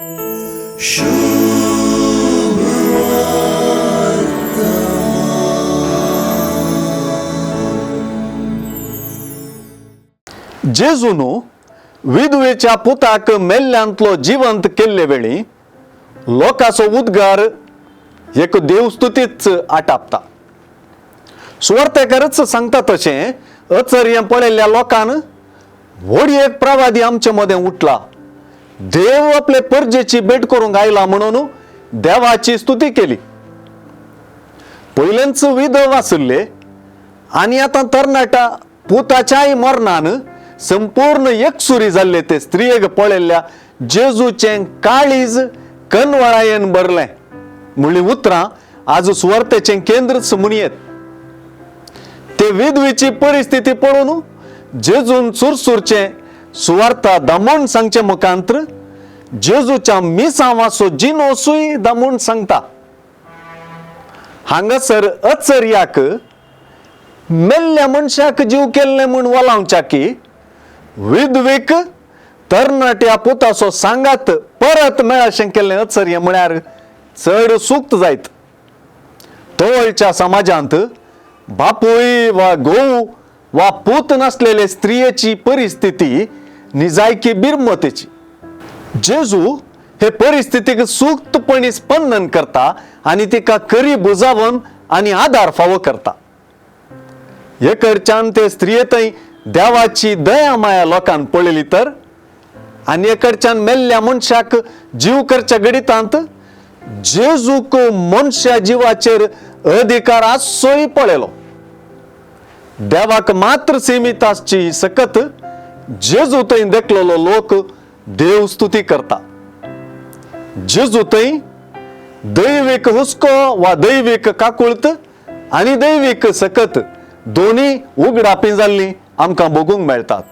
जेजूनु विधवेच्या पुताक मेल्ल्यांतलो जिवंत केल्ले वेळी लोकांचो उद्गार एक देवस्तुतीच आटापता. सुवार्थेकारच सांगता तशें अचर्य पळयल्ल्या लोकान व्हडी एक प्रवादी आमचे मदें उठला, देव आपले परजेची भेट करूंक आयला म्हणून देवाची स्तुती केली. पयलेंच विधव आसले आनी आतां तरणाटा पुताच्याय मरणान संपूर्ण एकसुरी जाल्ले ते स्त्रियेक पळयल्ल्या जेजूचें काळीज कनवळायेन भरलें म्हणली उतरां आज सुवार्थेचें केंद्रच म्हणयेत. ते विधवेची परिस्थिती पळोवन जेजून सुरसुरचें सुवार्ता दामून सांगचे मुखांतर जेजूच्या मिसांवाचो जिनोसूय दामून सांगता. हांगासर अचर्याक मेल्ल्या मनशाक जीव केल्ले म्हूण वलावच्या की विधवेक तरणाट्या पुताचो सांगात परत मेळशें केल्लें अचर्य म्हळ्यार चड सुक्त जायत. तवळच्या समाजांत बापूय वा घोव वा पूत नासलेले स्त्रियेची परिस्थिती निजायकी बिरमतेची. जेजू हे परिस्थितीक सुक्तपणी स्पंदन करता आनी तिका खरी बुजावन आनी आदार फावो करता. एकडच्यान ते स्त्रियेतय देवाची दया माया लोकांन पळयली तर आनी एकडच्यान मेल्ल्या मनशाक जीव करच्या गडितांत जेजूक मनशा जिवाचेर अधिकार आसोय पळयलो. देवाक मात्र सीमित आसची सकत जेजू थंय देखलेलो लोक देव स्तुती करता. जेजू थंय दैवीक हुस्को वा दैवीक काकुळत आनी दैवीक सकत दोन्ही उगडापी जाल्ली आमकां बगूंक मेळटात.